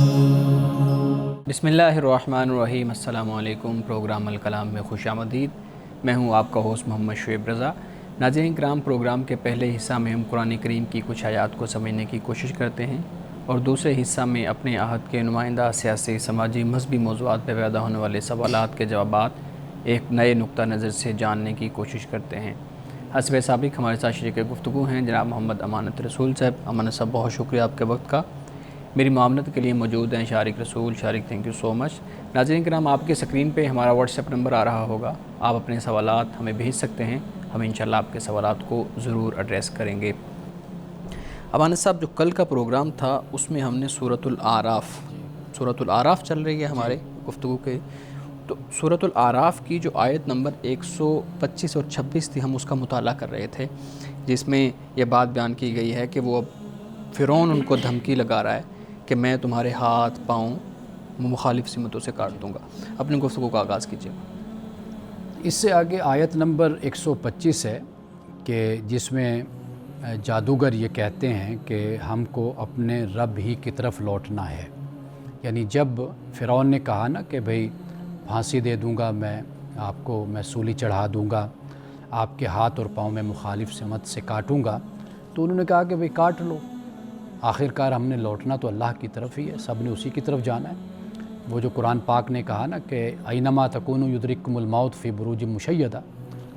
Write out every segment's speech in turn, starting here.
بسم اللہ الرحمن الرحیم۔ السلام علیکم۔ پروگرام الکلام میں خوش آمدید۔ میں ہوں آپ کا ہوسٹ محمد شعیب رضا۔ ناظرین کرام، پروگرام کے پہلے حصہ میں ہم قرآن کریم کی کچھ آیات کو سمجھنے کی کوشش کرتے ہیں اور دوسرے حصہ میں اپنے عہد کے نمائندہ سیاسی، سماجی، مذہبی موضوعات پہ پیدا ہونے والے سوالات کے جوابات ایک نئے نقطہ نظر سے جاننے کی کوشش کرتے ہیں۔ حسب سابق ہمارے ساتھ شریک گفتگو ہیں جناب محمد امانت رسول صاحب۔ امانت صاحب، بہت شکریہ آپ کے وقت کا۔ میری معاونت کے لیے موجود ہیں شارق رسول۔ شارق، تھینک یو سو مچ۔ ناظرین کرام، آپ کے اسکرین پہ ہمارا واٹس ایپ نمبر آ رہا ہوگا، آپ اپنے سوالات ہمیں بھیج سکتے ہیں، ہم انشاءاللہ آپ کے سوالات کو ضرور ایڈریس کریں گے۔ امانت صاحب، جو کل کا پروگرام تھا اس میں ہم نے سورۃ الاعراف چل رہی ہے ہمارے گفتگو کے، تو سورۃ الاعراف کی جو آیت نمبر 125 اور 26 تھی، ہم اس کا مطالعہ کر رہے تھے، جس میں یہ بات بیان کی گئی ہے کہ وہ اب فرعون ان کو دھمکی لگا رہا ہے کہ میں تمہارے ہاتھ پاؤں مخالف سمتوں سے کاٹ دوں گا۔ اپنی گفتگو کا آغاز کیجیے۔ اس سے آگے آیت نمبر 125 ہے کہ جس میں جادوگر یہ کہتے ہیں کہ ہم کو اپنے رب ہی کی طرف لوٹنا ہے۔ یعنی جب فرعون نے کہا نا کہ بھئی پھانسی دے دوں گا، میں آپ کو میں سولی چڑھا دوں گا، آپ کے ہاتھ اور پاؤں میں مخالف سمت سے کاٹوں گا، تو انہوں نے کہا کہ بھئی کاٹ لو، آخر کار ہم نے لوٹنا تو اللہ کی طرف ہی ہے، سب نے اسی کی طرف جانا ہے۔ وہ جو قرآن پاک نے کہا نا کہ اینما تکونوا یدرککم الموت فی بروج مشیدہ،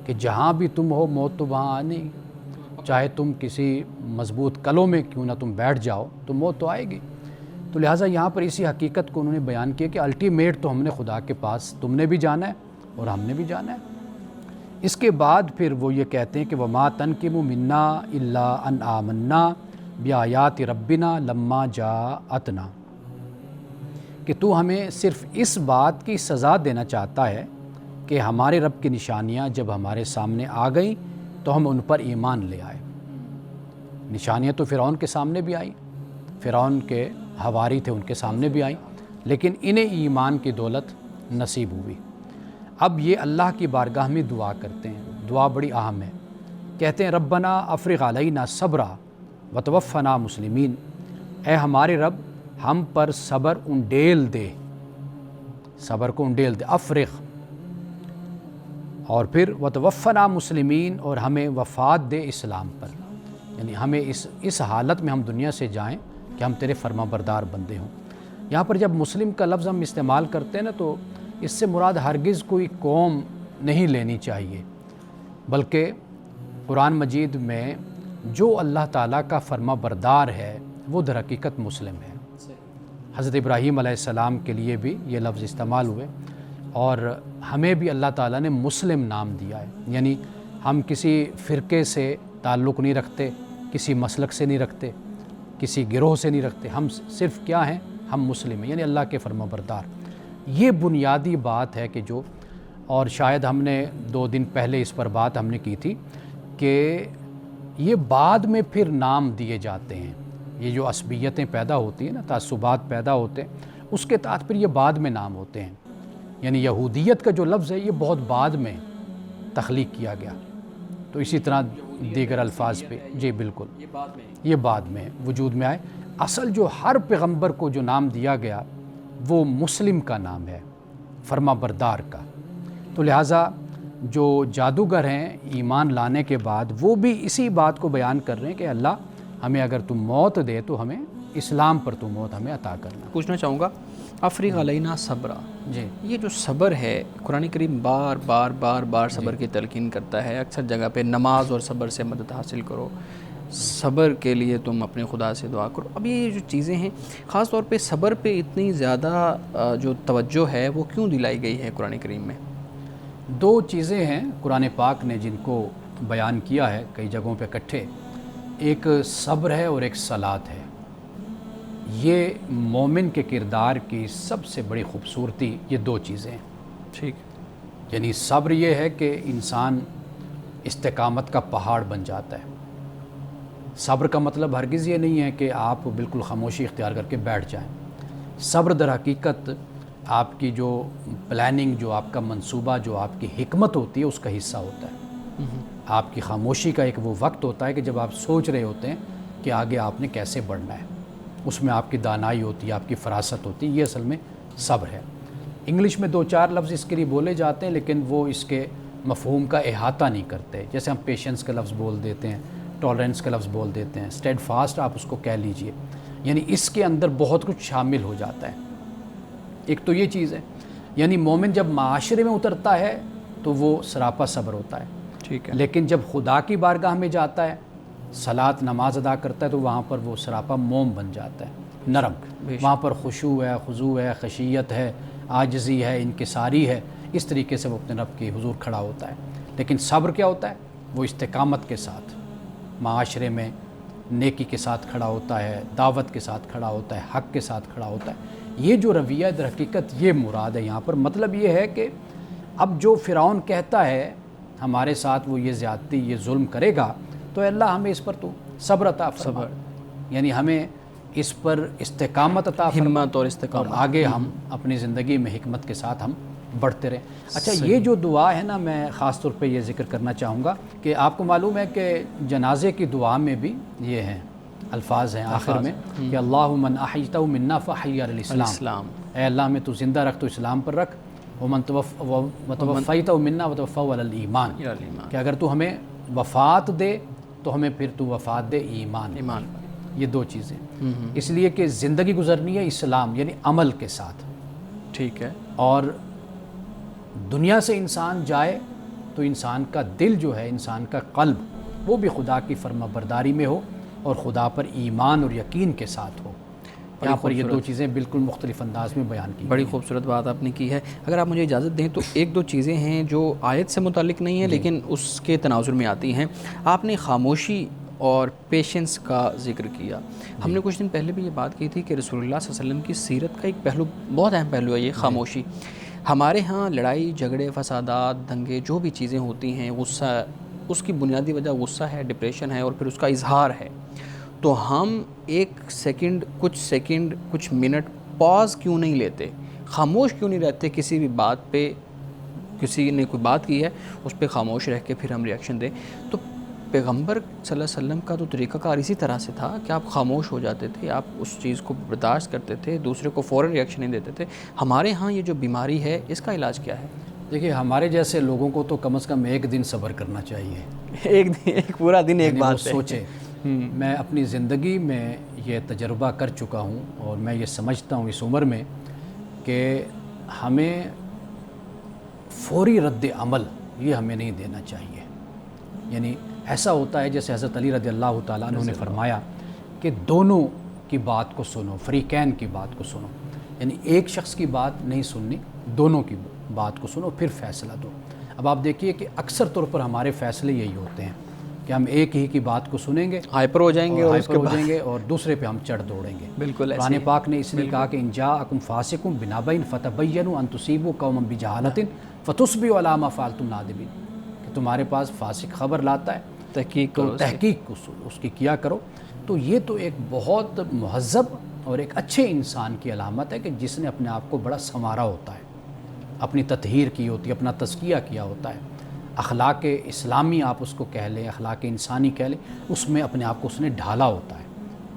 کہ جہاں بھی تم ہو موت تو وہاں آنی، چاہے تم کسی مضبوط قلعوں میں کیوں نہ تم بیٹھ جاؤ تو موت تو آئے گی۔ تو لہٰذا یہاں پر اسی حقیقت کو انہوں نے بیان کیا کہ الٹیمیٹ تو ہم نے خدا کے پاس، تم نے بھی جانا ہے اور ہم نے بھی جانا ہے۔ اس کے بعد پھر وہ یہ کہتے ہیں کہ وما تنقم منا الا ان آمنا بآیات ربنا لما جاءتنا، کہ تو ہمیں صرف اس بات کی سزا دینا چاہتا ہے کہ ہمارے رب کی نشانیاں جب ہمارے سامنے آ گئیں تو ہم ان پر ایمان لے آئے۔ نشانیاں تو فرعون کے سامنے بھی آئیں، فرعون کے حواری تھے ان کے سامنے بھی آئیں، لیکن انہیں ایمان کی دولت نصیب ہوئی۔ اب یہ اللہ کی بارگاہ میں دعا کرتے ہیں، دعا بڑی اہم ہے۔ کہتے ہیں ربنا افرغ علینا صبرا وتوفنا مسلمین، اے ہمارے رب ہم پر صبر انڈیل دے، صبر کو انڈیل دے، افرغ، اور پھر وتوفنا مسلمین، اور ہمیں وفات دے اسلام پر، یعنی ہمیں اس حالت میں ہم دنیا سے جائیں کہ ہم تیرے فرما بردار بندے ہوں۔ یہاں پر جب مسلم کا لفظ ہم استعمال کرتے ہیں نا، تو اس سے مراد ہرگز کوئی قوم نہیں لینی چاہیے، بلکہ قرآن مجید میں جو اللہ تعالیٰ کا فرما بردار ہے وہ در حقیقت مسلم ہے۔ حضرت ابراہیم علیہ السلام کے لیے بھی یہ لفظ استعمال ہوئے، اور ہمیں بھی اللہ تعالیٰ نے مسلم نام دیا ہے، یعنی ہم کسی فرقے سے تعلق نہیں رکھتے، کسی مسلک سے نہیں رکھتے، کسی گروہ سے نہیں رکھتے، ہم صرف کیا ہیں، ہم مسلم ہیں، یعنی اللہ کے فرما بردار۔ یہ بنیادی بات ہے کہ جو، اور شاید ہم نے 2 دن پہلے اس پر بات ہم نے کی تھی کہ یہ بعد میں پھر نام دیے جاتے ہیں، یہ جو عصبیتیں پیدا ہوتی ہیں نا، تعصبات پیدا ہوتے ہیں، اس کے تحت پھر یہ بعد میں نام ہوتے ہیں۔ یعنی یہودیت کا جو لفظ ہے یہ بہت بعد میں تخلیق کیا گیا، تو اسی طرح دیگر الفاظ پہ جی بالکل یہ بعد میں وجود میں آئے۔ اصل جو ہر پیغمبر کو جو نام دیا گیا وہ مسلم کا نام ہے، فرما بردار کا۔ تو لہٰذا جو جادوگر ہیں ایمان لانے کے بعد وہ بھی اسی بات کو بیان کر رہے ہیں کہ اللہ ہمیں اگر تم موت دے تو ہمیں اسلام پر تو موت ہمیں عطا کرنا۔ پوچھنا چاہوں گا افریغ علینا صبرا، جی یہ جو صبر ہے، قرآن کریم بار بار بار بار صبر کی تلقین کرتا ہے، اکثر جگہ پہ نماز اور صبر سے مدد حاصل کرو، صبر کے لیے تم اپنے خدا سے دعا کرو۔ اب یہ جو چیزیں ہیں، خاص طور پہ صبر پہ اتنی زیادہ جو توجہ ہے وہ کیوں دلائی گئی ہے قرآن کریم میں؟ 2 چیزیں ہیں قرآن پاک نے جن کو بیان کیا ہے کئی جگہوں پہ اکٹھے، ایک صبر ہے اور ایک صلات ہے۔ یہ مومن کے کردار کی سب سے بڑی خوبصورتی یہ 2 چیزیں ہیں۔ ٹھیک، یعنی صبر یہ ہے کہ انسان استقامت کا پہاڑ بن جاتا ہے۔ صبر کا مطلب ہرگز یہ نہیں ہے کہ آپ بالکل خاموشی اختیار کر کے بیٹھ جائیں۔ صبر در حقیقت آپ کی جو پلاننگ، جو آپ کا منصوبہ، جو آپ کی حکمت ہوتی ہے اس کا حصہ ہوتا ہے۔ آپ کی خاموشی کا ایک وہ وقت ہوتا ہے کہ جب آپ سوچ رہے ہوتے ہیں کہ آگے آپ نے کیسے بڑھنا ہے۔ اس میں آپ کی دانائی ہوتی ہے، آپ کی فراست ہوتی ہے، یہ اصل میں صبر ہے۔ انگلش میں 2-4 لفظ اس کے لیے بولے جاتے ہیں لیکن وہ اس کے مفہوم کا احاطہ نہیں کرتے، جیسے ہم پیشنس کا لفظ بول دیتے ہیں، ٹالرنس کا لفظ بول دیتے ہیں، اسٹیڈ فاسٹ آپ اس کو کہہ لیجئے، یعنی اس کے اندر بہت کچھ شامل ہو جاتا ہے۔ ایک تو یہ چیز ہے، یعنی مومن جب معاشرے میں اترتا ہے تو وہ سراپا صبر ہوتا ہے، ٹھیک ہے، لیکن جب خدا کی بارگاہ میں جاتا ہے، صلاۃ نماز ادا کرتا ہے، تو وہاں پر وہ سراپا موم بن جاتا ہے، نرم، وہاں پر خشوع ہے، خضوع ہے، خشیت ہے، عاجزی ہے، انکساری ہے، اس طریقے سے وہ اپنے رب کے حضور کھڑا ہوتا ہے۔ لیکن صبر کیا ہوتا ہے؟ وہ استقامت کے ساتھ معاشرے میں نیکی کے ساتھ کھڑا ہوتا ہے، دعوت کے ساتھ کھڑا ہوتا ہے، حق کے ساتھ کھڑا ہوتا ہے۔ یہ جو رویہ در حقیقت یہ مراد ہے یہاں پر، مطلب یہ ہے کہ اب جو فرعون کہتا ہے ہمارے ساتھ وہ یہ زیادتی، یہ ظلم کرے گا، تو اللہ ہمیں اس پر تو صبر عطا فرما، یعنی ہمیں اس پر استقامت عطا فرما، ہمت اور استقامت، اور آگے ہم اپنی زندگی میں حکمت کے ساتھ ہم بڑھتے رہیں۔ اچھا، یہ جو دعا ہے نا، میں خاص طور پہ یہ ذکر کرنا چاہوں گا کہ آپ کو معلوم ہے کہ جنازے کی دعا میں بھی یہ ہیں الفاظ ہیں آخر میں کہ اللہم من احییتہ منا فاحی علی الاسلام، اے اللہ ہمیں تو زندہ رکھ تو اسلام پر رکھ، ومن توفیتہ منا وتوفہ علی الایمان، کہ اگر تو ہمیں وفات دے تو ہمیں پھر تو وفات دے ایمان۔ یہ دو چیزیں، اس لیے کہ زندگی گزرنی ہے اسلام یعنی عمل کے ساتھ، ٹھیک ہے، اور دنیا سے انسان جائے تو انسان کا دل جو ہے، انسان کا قلب، وہ بھی خدا کی فرما برداری میں ہو اور خدا پر ایمان اور یقین کے ساتھ ہو۔ یہاں پر یہ دو چیزیں بالکل مختلف انداز میں بیان کی، بڑی خوبصورت بات آپ نے کی ہے۔ اگر آپ مجھے اجازت دیں تو 1-2 چیزیں ہیں جو آیت سے متعلق نہیں ہیں لیکن اس کے تناظر میں آتی ہیں۔ آپ نے خاموشی اور پیشنس کا ذکر کیا، ہم نے کچھ دن پہلے بھی یہ بات کی تھی کہ رسول اللہ صلی اللہ علیہ وسلم کی سیرت کا ایک پہلو، بہت اہم پہلو ہے یہ خاموشی۔ ہمارے ہاں لڑائی جھگڑے فسادات دنگے جو بھی چیزیں ہوتی ہیں، غصہ، اس کی بنیادی وجہ غصہ ہے، ڈپریشن ہے اور پھر اس کا اظہار ہے، تو ہم ایک سیکنڈ کچھ منٹ پاز کیوں نہیں لیتے، خاموش کیوں نہیں رہتے کسی بھی بات پہ؟ کسی نے کوئی بات کی ہے اس پہ خاموش رہ کے پھر ہم ریاکشن دیں۔ تو پیغمبر صلی اللہ علیہ وسلم کا تو طریقہ کار اسی طرح سے تھا کہ آپ خاموش ہو جاتے تھے، آپ اس چیز کو برداشت کرتے تھے، دوسرے کو فوراً ریاکشن نہیں دیتے تھے۔ ہمارے ہاں یہ جو بیماری ہے اس کا علاج کیا ہے؟ دیکھیے، ہمارے جیسے لوگوں کو تو کم از کم 1 دن صبر کرنا چاہیے، ایک پورا دن ایک بات ہے سوچے۔ میں اپنی زندگی میں یہ تجربہ کر چکا ہوں اور میں یہ سمجھتا ہوں اس عمر میں کہ ہمیں فوری رد عمل یہ ہمیں نہیں دینا چاہیے۔ یعنی ایسا ہوتا ہے جیسے حضرت علی رضی اللہ تعالیٰ عنہ نے فرمایا کہ دونوں کی بات کو سنو، فریقین کی بات کو سنو، یعنی ایک شخص کی بات نہیں سننی، دونوں کی بات کو سنو پھر فیصلہ دو۔ اب آپ دیکھیے کہ اکثر طور پر ہمارے فیصلے یہی ہوتے ہیں کہ ہم ایک ہی کی بات کو سنیں گے، ہائپر ہو جائیں گے اور دوسرے پہ ہم چڑھ دوڑیں گے۔ بالکل قرآن پاک نے اس لیے کہا کہ ان جاءکم فاسق بنبأ فتبینوا ان تصیبوا قوما بجہالۃ فتصبحوا علی ما فعلتم نادمین، کہ تمہارے پاس فاسق خبر لاتا ہے تحقیق اس کی کیا کرو۔ تو یہ تو ایک بہت مہذب اور ایک اچھے انسان کی علامت ہے کہ جس نے اپنے آپ کو بڑا سنوارا ہوتا ہے، اپنی تطہیر کی ہوتی ہے، اپنا تزکیہ کیا ہوتا ہے، اخلاق اسلامی آپ اس کو کہہ لیں، اخلاق انسانی کہہ لیں، اس میں اپنے آپ کو اس نے ڈھالا ہوتا ہے۔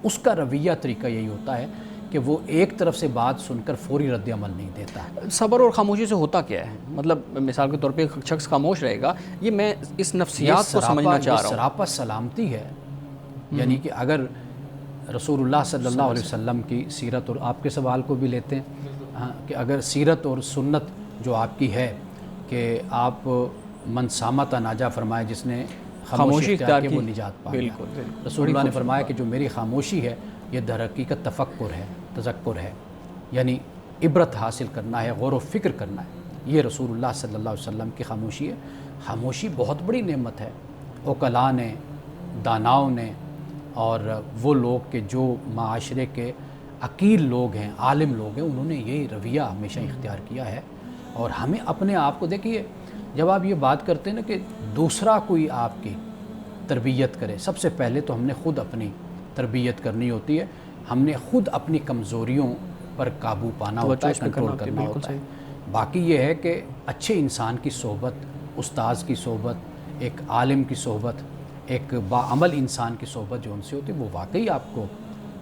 اس کا رویہ طریقہ یہی ہوتا ہے کہ وہ ایک طرف سے بات سن کر فوری رد عمل نہیں دیتا ہے۔ صبر اور خاموشی سے ہوتا کیا ہے؟ مطلب مثال کے طور پہ ایک شخص خاموش رہے گا، یہ میں اس نفسیات کو سمجھنا چاہ رہا ہوں۔ سراپا سلامتی ہے، یعنی کہ اگر رسول اللہ صلی اللہ علیہ وسلم کی سیرت، اور آپ کے سوال کو بھی لیتے ہیں کہ اگر سیرت اور سنت جو آپ کی ہے کہ آپ من صامت ناجا فرمائے، جس نے خاموشی اختیار کی وہ نجات پا گیا۔ رسول اللہ نے فرمایا کہ جو میری خاموشی ہے یہ در حقیقت تفکر ہے، تذکر ہے، یعنی عبرت حاصل کرنا ہے، غور و فکر کرنا ہے۔ یہ رسول اللہ صلی اللہ علیہ وسلم کی خاموشی ہے۔ خاموشی بہت بڑی نعمت ہے۔ عقلاء نے، داناؤں نے، اور وہ لوگ کہ جو معاشرے کے عقیل لوگ ہیں، عالم لوگ ہیں، انہوں نے یہی رویہ ہمیشہ اختیار کیا ہے۔ اور ہمیں اپنے آپ کو دیکھیے، جب آپ یہ بات کرتے ہیں نا کہ دوسرا کوئی آپ کی تربیت کرے، سب سے پہلے تو ہم نے خود اپنی تربیت کرنی ہوتی ہے۔ ہم نے خود اپنی کمزوریوں پر قابو پانا ہوتا ہے، کنٹرول کرنا ہوتا ہے۔ باقی یہ ہے کہ اچھے انسان کی صحبت، استاذ کی صحبت، ایک عالم کی صحبت، ایک باعمل انسان کی صحبت جو ان سے ہوتی ہے، وہ واقعی آپ کو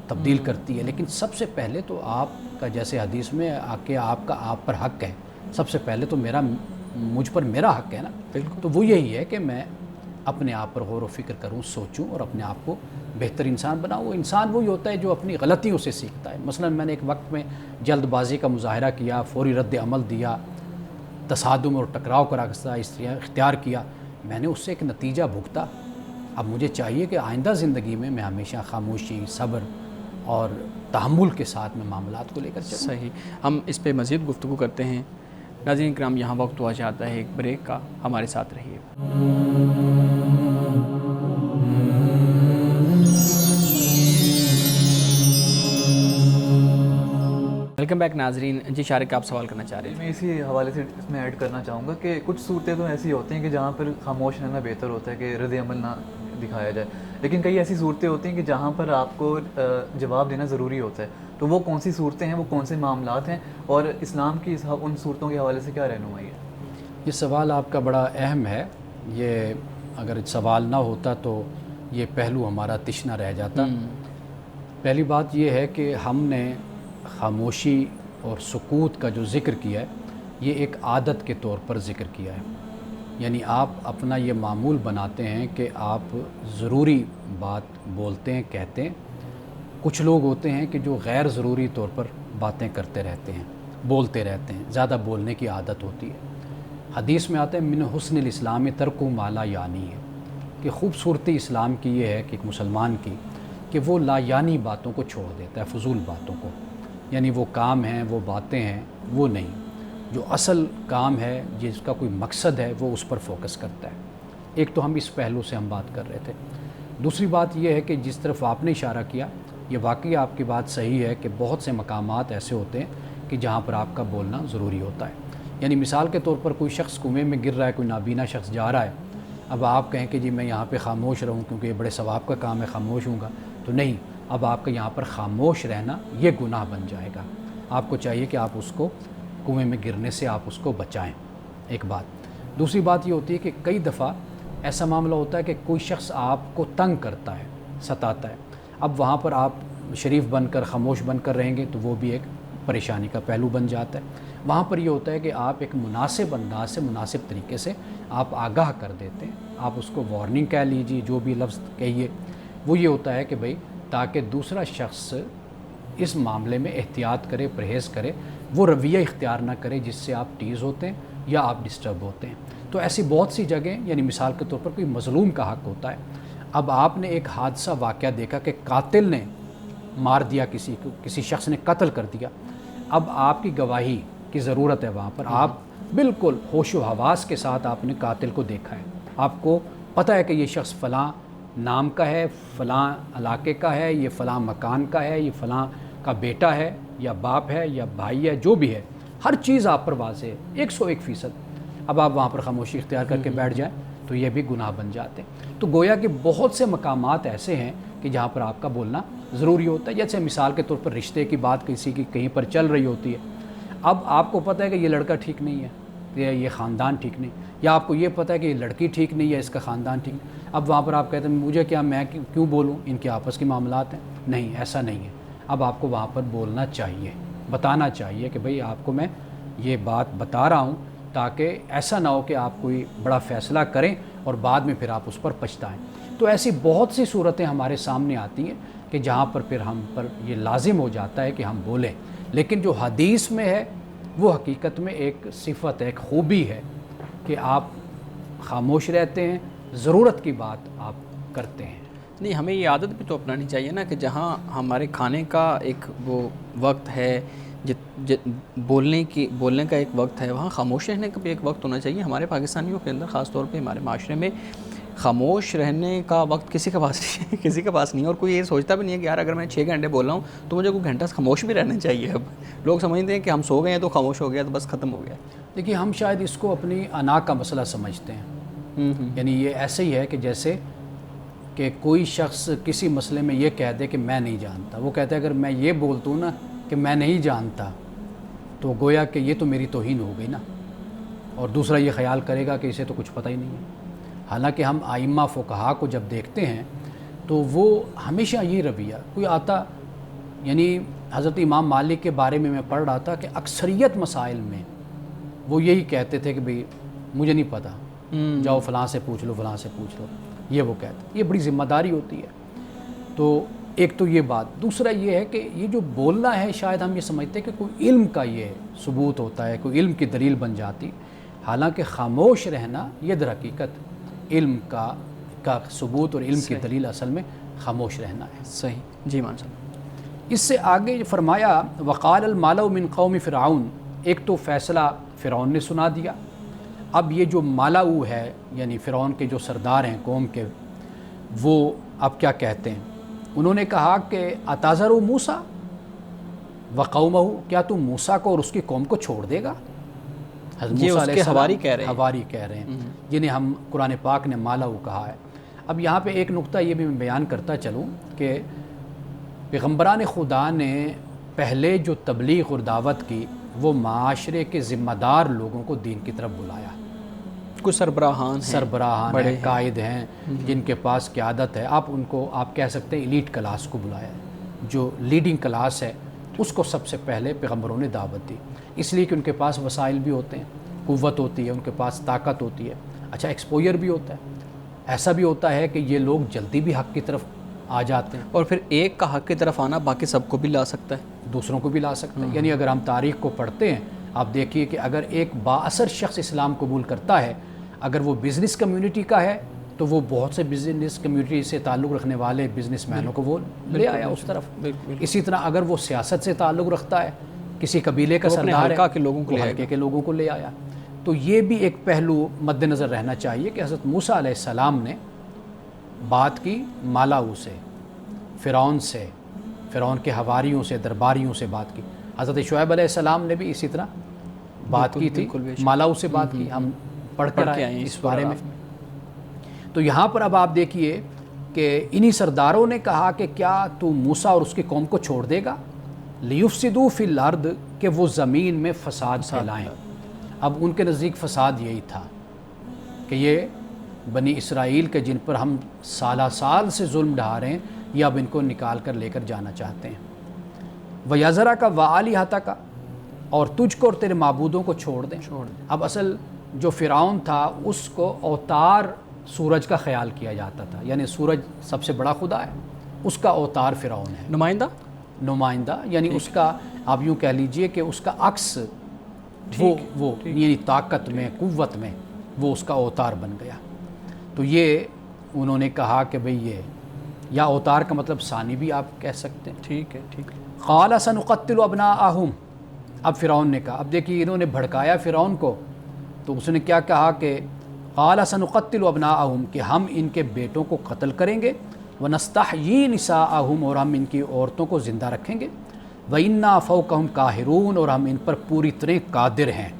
تبدیل کرتی ہے، لیکن سب سے پہلے تو آپ کا جیسے حدیث میں کہ آپ کا آپ پر حق ہے، سب سے پہلے تو مجھ پر میرا حق ہے نا، بالکل. تو وہ یہی ہے کہ میں اپنے آپ پر غور و فکر کروں، سوچوں اور اپنے آپ کو بہتر انسان بناؤں. وہ انسان وہی ہوتا ہے جو اپنی غلطیوں سے سیکھتا ہے. مثلا میں نے ایک وقت میں جلد بازی کا مظاہرہ کیا، فوری رد عمل دیا، تصادم اور ٹکراؤ کا راستہ اختیار کیا، میں نے اس سے ایک نتیجہ بھگتا. اب مجھے چاہیے کہ آئندہ زندگی میں ہمیشہ خاموشی، صبر اور تحمل کے ساتھ میں معاملات کو لے کر چلوں. صحیح. ہم اس پہ مزید گفتگو کرتے ہیں. ناظرین کرام، یہاں وقت ہوا جاتا ہے ایک بریک کا، ہمارے ساتھ رہیے. ویلکم بیک ناظرین. جی شارق، آپ سوال کرنا چاہ رہے ہیں؟ میں اسی حوالے سے اس میں ایڈ کرنا چاہوں گا کہ کچھ صورتیں تو ایسی ہوتی ہیں کہ جہاں پر خاموش رہنا بہتر ہوتا ہے کہ رد عمل نہ دکھایا جائے، لیکن کئی ایسی صورتیں ہوتی ہیں کہ جہاں پر آپ کو جواب دینا ضروری ہوتا ہے. تو وہ کون سی صورتیں ہیں، وہ کون سے معاملات ہیں، اور اسلام کی ان صورتوں کے حوالے سے کیا رہنمائی ہے؟ یہ سوال آپ کا بڑا اہم ہے. یہ اگر سوال نہ ہوتا تو یہ پہلو ہمارا تشنا رہ جاتا. پہلی بات یہ ہے کہ ہم نے خاموشی اور سکوت کا جو ذکر کیا ہے، یہ ایک عادت کے طور پر ذکر کیا ہے. یعنی آپ اپنا یہ معمول بناتے ہیں کہ آپ ضروری بات بولتے ہیں، کہتے ہیں. کچھ لوگ ہوتے ہیں کہ جو غیر ضروری طور پر باتیں کرتے رہتے ہیں، بولتے رہتے ہیں، زیادہ بولنے کی عادت ہوتی ہے. حدیث میں آتا ہے من حسن الاسلام ترک ما لا یعنی ہے، کہ خوبصورتی اسلام کی یہ ہے کہ ایک مسلمان کی کہ وہ لا یعنی باتوں کو چھوڑ دیتا ہے، فضول باتوں کو. یعنی وہ کام ہیں، وہ باتیں ہیں، وہ نہیں. جو اصل کام ہے، جس کا کوئی مقصد ہے، وہ اس پر فوکس کرتا ہے. ایک تو ہم اس پہلو سے ہم بات کر رہے تھے. دوسری بات یہ ہے کہ جس طرف آپ نے اشارہ کیا، یہ واقعی آپ کی بات صحیح ہے کہ بہت سے مقامات ایسے ہوتے ہیں کہ جہاں پر آپ کا بولنا ضروری ہوتا ہے. یعنی مثال کے طور پر کوئی شخص کنویں میں گر رہا ہے، کوئی نابینا شخص جا رہا ہے. اب آپ کہیں کہ جی میں یہاں پہ خاموش رہوں کیونکہ یہ بڑے ثواب کا کام ہے، خاموش ہوں گا، تو نہیں. اب آپ کا یہاں پر خاموش رہنا یہ گناہ بن جائے گا. آپ کو چاہیے کہ آپ اس کو کنویں میں گرنے سے آپ اس کو بچائیں. ایک بات. دوسری بات یہ ہوتی ہے کہ کئی دفعہ ایسا معاملہ ہوتا ہے کہ کوئی شخص آپ کو تنگ کرتا ہے، ستاتا ہے. اب وہاں پر آپ شریف بن کر، خاموش بن کر رہیں گے تو وہ بھی ایک پریشانی کا پہلو بن جاتا ہے. وہاں پر یہ ہوتا ہے کہ آپ ایک مناسب انداز سے، مناسب طریقے سے آپ آگاہ کر دیتے ہیں. آپ اس کو وارننگ کہہ لیجیے، جو بھی لفظ کہیے. وہ یہ ہوتا ہے کہ بھئی تاکہ دوسرا شخص اس معاملے میں احتیاط کرے، پرہیز کرے، وہ رویہ اختیار نہ کرے جس سے آپ ٹیز ہوتے ہیں یا آپ ڈسٹرب ہوتے ہیں. تو ایسی بہت سی جگہیں، یعنی مثال کے طور پر کوئی مظلوم کا حق ہوتا ہے. اب آپ نے ایک حادثہ واقعہ دیکھا کہ قاتل نے مار دیا کسی شخص نے قتل کر دیا. اب آپ کی گواہی کی ضرورت ہے وہاں پر. آپ بالکل ہوش و حواس کے ساتھ آپ نے قاتل کو دیکھا ہے، آپ کو پتہ ہے کہ یہ شخص فلاں نام کا ہے، فلاں علاقے کا ہے، یہ فلاں مکان کا ہے، یہ فلاں کا بیٹا ہے یا باپ ہے یا بھائی ہے، جو بھی ہے، ہر چیز آپ پر واضح ہے 101%. اب آپ وہاں پر خاموشی اختیار کر کے بیٹھ جائیں تو یہ بھی گناہ بن جاتے ہیں. تو گویا کہ بہت سے مقامات ایسے ہیں کہ جہاں پر آپ کا بولنا ضروری ہوتا ہے. جیسے مثال کے طور پر رشتے کی بات کسی کی کہیں پر چل رہی ہوتی ہے. اب آپ کو پتہ ہے کہ یہ لڑکا ٹھیک نہیں ہے، یہ خاندان ٹھیک نہیں، یا آپ کو یہ پتہ ہے کہ یہ لڑکی ٹھیک نہیں ہے، اس کا خاندان ٹھیک نہیں. اب وہاں پر آپ کہتے ہیں مجھے کیا، میں کیوں بولوں، ان کے آپس کے معاملات ہیں. نہیں، ایسا نہیں ہے. اب آپ کو وہاں پر بولنا چاہیے، بتانا چاہیے کہ بھئی آپ کو میں یہ بات بتا رہا ہوں تاکہ ایسا نہ ہو کہ آپ کوئی بڑا فیصلہ کریں اور بعد میں پھر آپ اس پر پچھتائیں. تو ایسی بہت سی صورتیں ہمارے سامنے آتی ہیں کہ جہاں پر پھر ہم پر یہ لازم ہو جاتا ہے کہ ہم بولیں. لیکن جو حدیث میں ہے وہ حقیقت میں ایک صفت ہے، ایک خوبی ہے کہ آپ خاموش رہتے ہیں، ضرورت کی بات آپ کرتے ہیں. نہیں، ہمیں یہ عادت بھی تو اپنانی چاہیے نا کہ جہاں ہمارے کھانے کا ایک وہ وقت ہے، بولنے کا ایک وقت ہے، وہاں خاموش رہنے کا بھی ایک وقت ہونا چاہیے. ہمارے پاکستانیوں کے اندر خاص طور پہ ہمارے معاشرے میں خاموش رہنے کا وقت کسی کے پاس نہیں ہے، کسی کے پاس نہیں ہے. اور کوئی یہ سوچتا بھی نہیں ہے کہ یار اگر میں 6 گھنٹے بول رہا ہوں تو مجھے کوئی گھنٹہ خاموش بھی رہنا چاہیے. اب لوگ سمجھتے ہیں کہ ہم سو گئے ہیں تو خاموش ہو گیا تو بس ختم ہو گیا. دیکھیے، ہم شاید اس کو اپنی انا کا مسئلہ سمجھتے ہیں. یعنی یہ ایسے ہی ہے کہ جیسے کہ کوئی شخص کسی مسئلے میں یہ کہہ دے کہ میں نہیں جانتا. وہ کہتا ہے اگر میں یہ بولتا ہوں نا کہ میں نہیں جانتا تو گویا کہ یہ تو میری توہین ہو گئی نا، اور دوسرا یہ خیال کرے گا کہ اسے تو کچھ پتہ ہی نہیں ہے. حالانکہ ہم ائمہ فقہا کو جب دیکھتے ہیں تو وہ ہمیشہ یہ رویہ، کوئی آتا یعنی حضرت امام مالک کے بارے میں پڑھ رہا تھا کہ اکثریت مسائل میں وہ یہی کہتے تھے کہ بھئی مجھے نہیں پتہ، جاؤ فلاں سے پوچھ لو، فلاں سے پوچھ لو، یہ وہ کہتے. یہ بڑی ذمہ داری ہوتی ہے. تو ایک تو یہ بات. دوسرا یہ ہے کہ یہ جو بولنا ہے شاید ہم یہ سمجھتے ہیں کہ کوئی علم کا یہ ثبوت ہوتا ہے، کوئی علم کی دلیل بن جاتی، حالانکہ خاموش رہنا یہ در حقیقت علم کا ثبوت اور علم کی دلیل اصل میں خاموش رہنا ہے. صحیح. جی مان صاحب. اس سے آگے فرمایا وقال المالؤ من قوم فرعون. ایک تو فیصلہ فرعون نے سنا دیا. اب یہ جو مالاؤ ہے یعنی فرعون کے جو سردار ہیں قوم کے، وہ اب کیا کہتے ہیں؟ انہوں نے کہا کہ اتذر موسیٰ وقومہ، کیا تم موسیٰ کو اور اس کی قوم کو چھوڑ دے گا؟ حضرت یہ موسیٰ اس علیہ کے السلام حواری کہہ رہے ہیں. حواری کہہ رہے ہیں جنہیں ہم قرآن پاک نے مالاؤ کہا ہے. اب یہاں پہ ایک نقطہ یہ بھی میں بیان کرتا چلوں کہ پیغمبران خدا نے پہلے جو تبلیغ اور دعوت کی وہ معاشرے کے ذمہ دار لوگوں کو دین کی طرف بلایا. کچھ سربراہان ہیں، قائد ہیں جن کے پاس قیادت ہے. آپ ان کو آپ کہہ سکتے ہیں ایلیٹ کلاس کو بلایا ہے، جو لیڈنگ کلاس ہے اس کو سب سے پہلے پیغمبروں نے دعوت دی. اس لیے کہ ان کے پاس وسائل بھی ہوتے ہیں، قوت ہوتی ہے، ان کے پاس طاقت ہوتی ہے، اچھا ایکسپوئر بھی ہوتا ہے. ایسا بھی ہوتا ہے کہ یہ لوگ جلدی بھی حق کی طرف آ جاتے ہیں، اور پھر ایک کا حق کی طرف آنا باقی سب کو بھی لا سکتا ہے، دوسروں کو بھی لا سکتا ہے. یعنی اگر ہم تاریخ کو پڑھتے ہیں آپ دیکھیے کہ اگر ایک بااثر شخص اسلام قبول کرتا ہے، اگر وہ بزنس کمیونٹی کا ہے تو وہ بہت سے بزنس کمیونٹی سے تعلق رکھنے والے بزنس مینوں کو وہ لے آیا اس طرف. اسی طرح اگر وہ سیاست سے تعلق رکھتا ہے، کسی قبیلے کا سردار ہے، حلقہ کے لوگوں کو لے آیا. تو یہ بھی ایک پہلو مد نظر رہنا چاہیے کہ حضرت موسیٰ علیہ السلام نے بات کی مالاؤ سے، فرعون سے، فرعون کے حواریوں سے، درباریوں سے بات کی. حضرت شعیب علیہ السلام نے بھی اسی طرح بات کی تھی، مالاؤ سے بات کی. ہم پڑھ کر آئے ہیں اس بارے میں. تو یہاں پر اب آپ دیکھیے کہ انہی سرداروں نے کہا کہ کیا تو موسیٰ اور اس کی قوم کو چھوڑ دے گا؟ لیفسدوا فی الارض، کہ وہ زمین میں فساد پھیلائیں. اب ان کے نزدیک فساد یہی تھا کہ یہ بنی اسرائیل کے جن پر ہم سالہ سال سے ظلم ڈھا رہے ہیں یہ اب ان کو نکال کر لے کر جانا چاہتے ہیں. وَيَذَرَكَ وَآلِهَتَكَ، اور تجھ کو اور تیرے معبودوں کو چھوڑ دیں. اب اصل جو فرعون تھا اس کو اوتار سورج کا خیال کیا جاتا تھا، یعنی سورج سب سے بڑا خدا ہے، اس کا اوتار فرعون ہے، نمائندہ یعنی اس کا آپ یوں کہہ لیجئے کہ اس کا عکس وہ یعنی طاقت میں، قوت میں وہ اس کا اوتار بن گیا. تو یہ انہوں نے کہا کہ بھئی یہ یا اوتار کا مطلب ثانی بھی آپ کہہ سکتے ہیں. ٹھیک ہے. قال سنقتل ابناءہم، اب فرعون نے کہا، اب دیکھیے انہوں نے بھڑکایا فرعون کو، تو اس نے کیا کہا کہ قال سنقتل ابناءہم، کہ ہم ان کے بیٹوں کو قتل کریں گے، ونستحیی نساءہم، اور ہم ان کی عورتوں کو زندہ رکھیں گے، وَإِنَّا فَوْقَهُمْ قَاهِرُونَ، اور ہم ان پر پوری طرح قادر ہیں.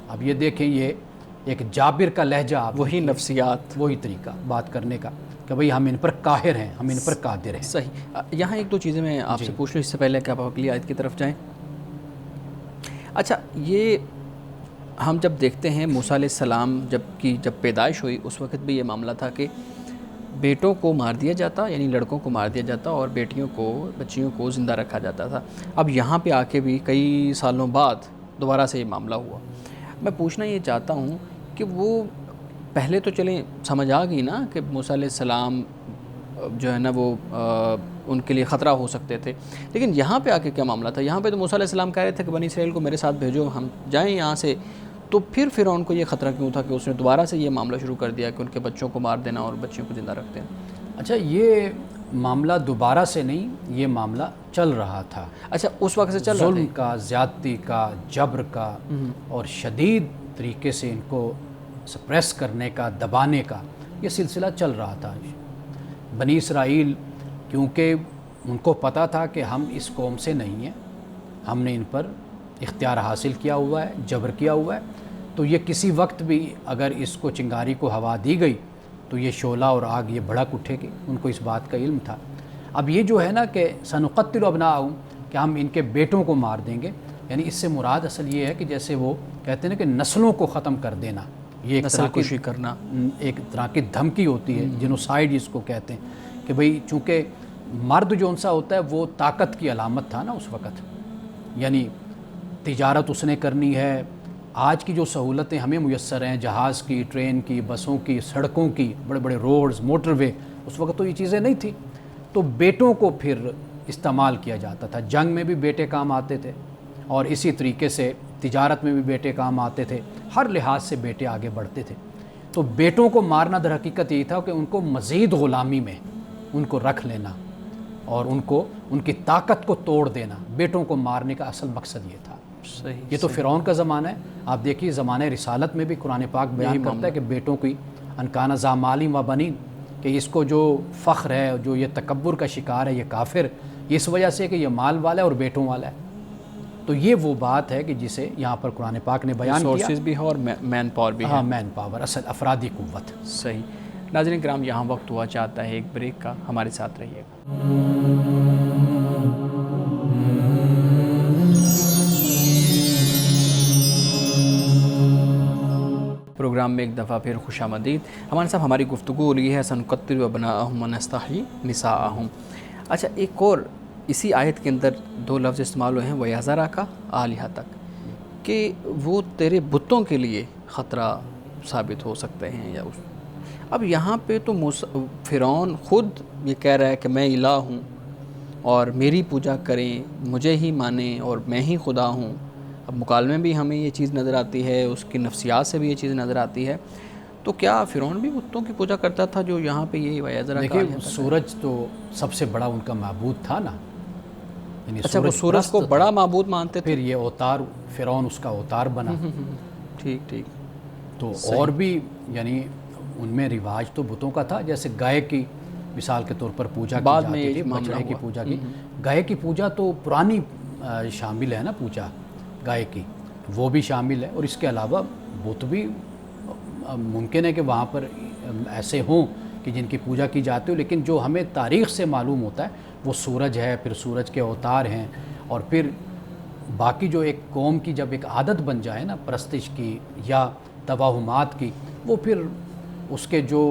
اب یہ دیکھیں یہ ایک جابر کا لہجہ، وہی نفسیات، وہی طریقہ بات کرنے کا کہ بھئی ہم ان پر قاہر ہیں، ہم ان پر قادر ہیں. صحیح. یہاں ایک دو چیزیں میں آپ سے پوچھ لوں اس سے پہلے کہ آپ اگلی آیت کی طرف جائیں. اچھا، یہ ہم جب دیکھتے ہیں موسیٰ علیہ السلام جب پیدائش ہوئی اس وقت بھی یہ معاملہ تھا کہ بیٹوں کو مار دیا جاتا، یعنی لڑکوں کو مار دیا جاتا اور بچیوں کو زندہ رکھا جاتا تھا. اب یہاں پہ آ کے بھی کئی سالوں بعد دوبارہ سے یہ معاملہ ہوا. میں پوچھنا یہ چاہتا ہوں کہ وہ پہلے تو چلیں سمجھ آ گئی نا کہ موسیٰ علیہ السلام جو ہے نا وہ ان کے لیے خطرہ ہو سکتے تھے، لیکن یہاں پہ آ کے کیا معاملہ تھا؟ یہاں پہ تو موسیٰ علیہ السلام کہہ رہے تھے کہ بنی اسرائیل کو میرے ساتھ بھیجو، ہم جائیں یہاں سے. تو پھر فرعون کو یہ خطرہ کیوں تھا کہ اس نے دوبارہ سے یہ معاملہ شروع کر دیا کہ ان کے بچوں کو مار دینا اور بچیوں کو زندہ رکھ دینا؟ اچھا، یہ معاملہ دوبارہ سے نہیں، یہ معاملہ چل رہا تھا. اچھا، اس وقت سے چل رہا تھا. ظلم کا، زیادتی کا، جبر کا، اور شدید طریقے سے ان کو سپریس کرنے کا، دبانے کا یہ سلسلہ چل رہا تھا. بنی اسرائیل کیونکہ ان کو پتہ تھا کہ ہم اس قوم سے نہیں ہیں، ہم نے ان پر اختیار حاصل کیا ہوا ہے، جبر کیا ہوا ہے، تو یہ کسی وقت بھی اگر اس کو چنگاری کو ہوا دی گئی تو یہ شعلہ اور آگ یہ بھڑک اٹھے گی. ان کو اس بات کا علم تھا. اب یہ جو ہے نا کہ سنقتل ابناءہم، کہ ہم ان کے بیٹوں کو مار دیں گے، یعنی اس سے مراد اصل یہ ہے کہ جیسے وہ کہتے ہیں نا کہ نسلوں کو ختم کر دینا، یہ ایک نسل کشی کرنا، ایک طرح کی دھمکی ہوتی ہے، جنوسائیڈ جس کو کہتے ہیں کہ بھئی چونکہ مرد جو ان سا ہوتا ہے وہ طاقت کی علامت تھا نا اس وقت، یعنی تجارت اس نے کرنی ہے. آج کی جو سہولتیں ہمیں میسر ہیں، جہاز کی، ٹرین کی، بسوں کی، سڑکوں کی، بڑے بڑے روڈز، موٹر وے، اس وقت تو یہ چیزیں نہیں تھیں. تو بیٹوں کو پھر استعمال کیا جاتا تھا. جنگ میں بھی بیٹے کام آتے تھے، اور اسی طریقے سے تجارت میں بھی بیٹے کام آتے تھے. ہر لحاظ سے بیٹے آگے بڑھتے تھے. تو بیٹوں کو مارنا در حقیقت یہی تھا کہ ان کو مزید غلامی میں ان کو رکھ لینا اور ان کی طاقت کو توڑ دینا. بیٹوں کو مارنے کا اصل مقصد یہ تھا. صحیح. یہ تو فرعون کا زمانہ ہے. آپ دیکھیے زمانہ رسالت میں بھی قرآن پاک بیان کرتا ہے کہ بیٹوں کی انکان ذا مال و بنین، کہ اس کو جو فخر ہے، جو یہ تکبر کا شکار ہے، یہ کافر اس وجہ سے کہ یہ مال والا ہے اور بیٹوں والا ہے. تو یہ وہ بات ہے کہ جسے یہاں پر قرآن پاک نے بیان کیا. ریسورسز بھی ہے اور مین پاور بھی ہے. ہاں، مین پاور، اصل افرادی قوت. صحیح. ناظرین کرام، یہاں وقت ہوا چاہتا ہے ایک بریک کا، ہمارے ساتھ رہیے گا. پروگرام میں ایک دفعہ پھر خوش آمدید. ہمارے صاحب، ہماری گفتگو ہو رہی ہے سنقتل ابناءہم ونستحیی نساءہم. اچھا، ایک اور اسی آیت کے اندر 2 لفظ استعمال ہوئے ہیں، وَيَذَرَكَ آلِهَتَكَ، کہ وہ تیرے بتوں کے لیے خطرہ ثابت ہو سکتے ہیں. یا اب یہاں پہ تو فرعون خود یہ کہہ رہا ہے کہ میں الہ ہوں اور میری پوجا کریں، مجھے ہی مانیں اور میں ہی خدا ہوں. اب مکالمے بھی ہمیں یہ چیز نظر آتی ہے، اس کی نفسیات سے بھی یہ چیز نظر آتی ہے. تو کیا فرعون بھی بتوں کی پوجا کرتا تھا جو یہاں پہ یہ وَيَذَرَكَ؟ دیکھیے، سورج تو سب سے بڑا ان کا معبود تھا نا. اچھا، وہ سورج کو بڑا معبود مانتے تھے. پھر یہ اوتار، فرعون اس کا اوتار بنا. ٹھیک ٹھیک. تو اور بھی یعنی ان میں رواج تو بتوں کا تھا. جیسے گائے کی مثال کے طور پر پوجا کی جاتی تھی، بچڑے کی پوجا کی. گائے کی پوجا تو پرانی شامل ہے نا، پوجا گائے کی وہ بھی شامل ہے. اور اس کے علاوہ بت بھی ممکن ہے کہ وہاں پر ایسے ہوں کہ جن کی پوجا کی جاتی ہو، لیکن جو ہمیں تاریخ سے معلوم ہوتا ہے وہ سورج ہے، پھر سورج کے اوتار ہیں. اور پھر باقی جو ایک قوم کی جب ایک عادت بن جائے نا پرستش کی یا توہمات کی، وہ پھر اس کے جو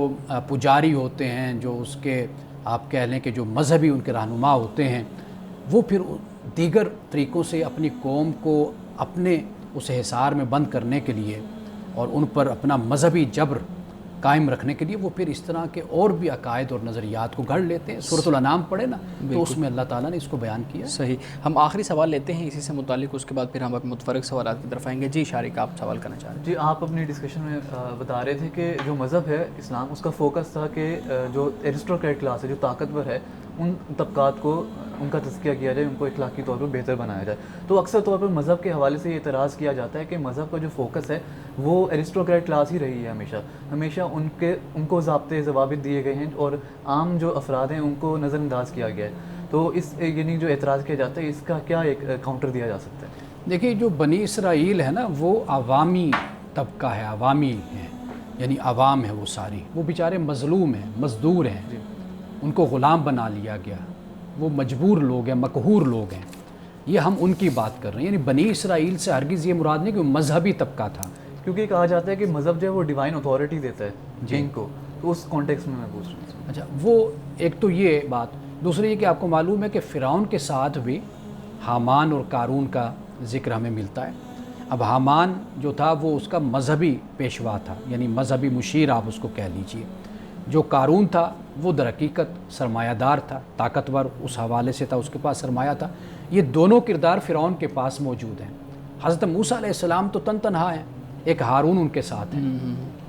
پجاری ہوتے ہیں، جو اس کے آپ کہہ لیں کہ جو مذہبی ان کے رہنما ہوتے ہیں، وہ پھر دیگر طریقوں سے اپنی قوم کو اپنے اس حصار میں بند کرنے کے لیے اور ان پر اپنا مذہبی جبر قائم رکھنے کے لیے وہ پھر اس طرح کے اور بھی عقائد اور نظریات کو گھڑ لیتے ہیں. سورۃ الانعام پڑھے نا، تو اس میں اللہ تعالیٰ نے اس کو بیان کیا. صحیح. ہم آخری سوال لیتے ہیں اسی سے متعلق، اس کے بعد پھر ہم اپنے متفرق سوالات کی طرف آئیں گے. جی شارق، آپ سوال کرنا چاہ رہے ہیں. جی، آپ اپنی ڈسکشن میں بتا رہے تھے کہ جو مذہب ہے اسلام، اس کا فوکس تھا کہ جو ایرسٹوکریٹ کلاس ہے، جو طاقتور ہے، ان طبقات کو ان کا تزکیہ کیا جائے، ان کو اخلاقی طور پر بہتر بنایا جائے. تو اکثر طور پر مذہب کے حوالے سے یہ اعتراض کیا جاتا ہے کہ مذہب کا جو فوکس ہے وہ ایرسٹوکریٹ کلاس ہی رہی ہے. ہمیشہ ان کو ضابطے ضوابط دیے گئے ہیں اور عام جو افراد ہیں ان کو نظر انداز کیا گیا ہے. تو اس یعنی جو اعتراض کیا جاتا ہے، اس کا کیا ایک کاؤنٹر دیا جا سکتا ہے؟ دیکھیے، جو بنی اسرائیل ہے نا، وہ عوامی طبقہ ہے، عوامی ہیں، یعنی عوام ہے. وہ ساری وہ بیچارے مظلوم ہیں، مزدور ہیں. ان کو غلام بنا لیا گیا. وہ مجبور لوگ ہیں، مقہور لوگ ہیں. یہ ہم ان کی بات کر رہے ہیں. یعنی بنی اسرائیل سے ہرگز یہ مراد نہیں کہ وہ مذہبی طبقہ تھا. کیونکہ کہا جاتا ہے کہ مذہب جو ہے وہ ڈیوائن اتھارٹی دیتا ہے جن کو. تو اس کانٹیکس میں پوچھ رہا ہوں. اچھا، وہ ایک تو یہ بات. دوسری یہ کہ آپ کو معلوم ہے کہ فرعون کے ساتھ بھی حامان اور قارون کا ذکر ہمیں ملتا ہے. اب حامان جو تھا وہ اس کا مذہبی پیشوا تھا، یعنی مذہبی مشیر آپ اس کو کہہ لیجئے. جو قارون تھا وہ در حقیقت سرمایہ دار تھا، طاقتور اس حوالے سے تھا، اس کے پاس سرمایہ تھا. یہ دونوں کردار فرعون کے پاس موجود ہیں. حضرت موسیٰ علیہ السلام تو تنہا ہیں، ایک ہارون ان کے ساتھ ہے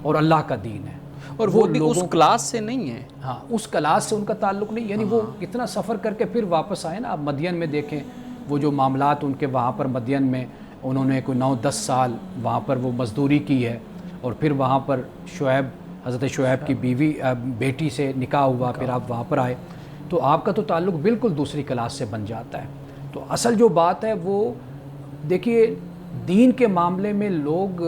اور اللہ کا دین ہے. اور وہ بھی اس کلاس سے نہیں ہے. ہاں، اس کلاس سے ان کا تعلق نہیں. یعنی وہ اتنا سفر کر کے پھر واپس آئے نا. آپ مدین میں دیکھیں وہ جو معاملات ان کے وہاں پر مدین میں انہوں نے کوئی 9-10 سال وہاں پر وہ مزدوری کی ہے. اور پھر وہاں پر حضرت شعیب کی بیٹی سے نکاح ہوا، پھر آپ وہاں پر آئے تو آپ کا تو تعلق بالکل دوسری کلاس سے بن جاتا ہے. تو اصل جو بات ہے وہ دیکھیے، دین کے معاملے میں لوگ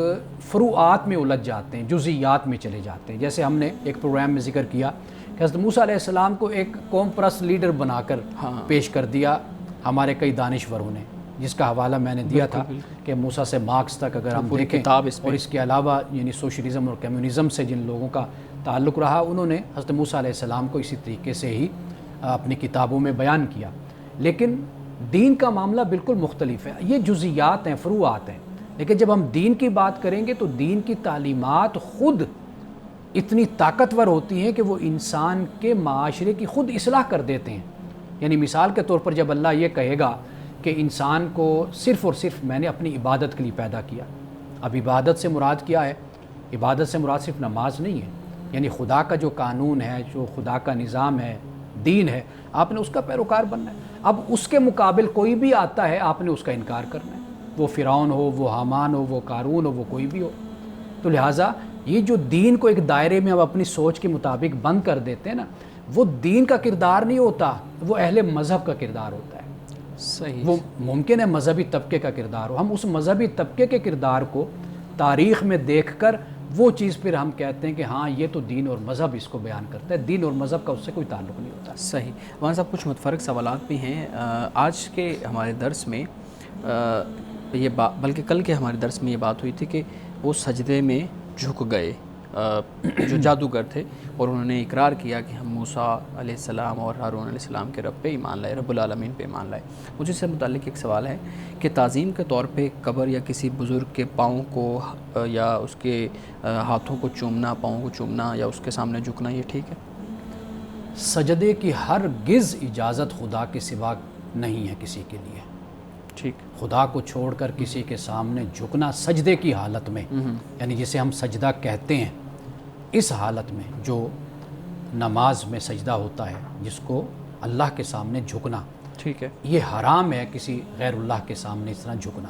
فروعات میں الجھ جاتے ہیں، جزئیات میں چلے جاتے ہیں. جیسے ہم نے ایک پروگرام میں ذکر کیا کہ حضرت موسیٰ علیہ السلام کو ایک قوم پرست لیڈر بنا کر پیش کر دیا ہمارے کئی دانشوروں نے، جس کا حوالہ میں نے دیا تھا کہ موسیٰ سے مارکس تک اگر ہم دیکھیں، اور اس کے علاوہ یعنی سوشلزم اور کمیونزم سے جن لوگوں کا تعلق رہا، انہوں نے حضرت موسیٰ علیہ السلام کو اسی طریقے سے ہی اپنی کتابوں میں بیان کیا، لیکن دین کا معاملہ بالکل مختلف ہے. یہ جزیات ہیں، فروعات ہیں، لیکن جب ہم دین کی بات کریں گے تو دین کی تعلیمات خود اتنی طاقتور ہوتی ہیں کہ وہ انسان کے معاشرے کی خود اصلاح کر دیتے ہیں. یعنی مثال کے طور پر جب اللہ یہ کہے گا کہ انسان کو صرف اور صرف میں نے اپنی عبادت کے لیے پیدا کیا. اب عبادت سے مراد کیا ہے؟ عبادت سے مراد صرف نماز نہیں ہے، یعنی خدا کا جو قانون ہے، جو خدا کا نظام ہے، دین ہے، آپ نے اس کا پیروکار بننا ہے. اب اس کے مقابل کوئی بھی آتا ہے، آپ نے اس کا انکار کرنا ہے، وہ فرعون ہو، وہ حامان ہو، وہ قارون ہو، وہ کوئی بھی ہو. تو لہٰذا یہ جو دین کو ایک دائرے میں ہم اپنی سوچ کے مطابق بند کر دیتے ہیں نا، وہ دین کا کردار نہیں ہوتا، وہ اہل مذہب کا کردار ہوتا ہے. صحیح. وہ ممکن ہے مذہبی طبقے کا کردار ہو، ہم اس مذہبی طبقے کے کردار کو تاریخ میں دیکھ کر وہ چیز پھر ہم کہتے ہیں کہ ہاں یہ تو دین اور مذہب اس کو بیان کرتا ہے. دین اور مذہب کا اس سے کوئی تعلق نہیں ہوتا. صحیح. وہاں صاحب کچھ متفرق سوالات بھی ہیں. آج کے ہمارے درس میں یہ بلکہ کل کے ہمارے درس میں یہ بات ہوئی تھی کہ وہ سجدے میں جھک گئے جو جادوگر تھے، اور انہوں نے اقرار کیا کہ ہم موسیٰ علیہ السلام اور ہارون علیہ السلام کے رب پہ ایمان لائے، رب العالمین پہ ایمان لائے. مجھے اس سے متعلق ایک سوال ہے کہ تعظیم کے طور پہ قبر یا کسی بزرگ کے پاؤں کو یا اس کے ہاتھوں کو چومنا، پاؤں کو چومنا یا اس کے سامنے جھکنا، یہ ٹھیک ہے؟ سجدے کی ہرگز اجازت خدا کے سوا نہیں ہے کسی کے لیے. ٹھیک. خدا کو چھوڑ کر کسی کے سامنے جھکنا سجدے کی حالت میں، یعنی جسے ہم سجدہ کہتے ہیں، اس حالت میں جو نماز میں سجدہ ہوتا ہے جس کو اللہ کے سامنے جھکنا، ٹھیک ہے، یہ حرام ہے کسی غیر اللہ کے سامنے اس طرح جھکنا.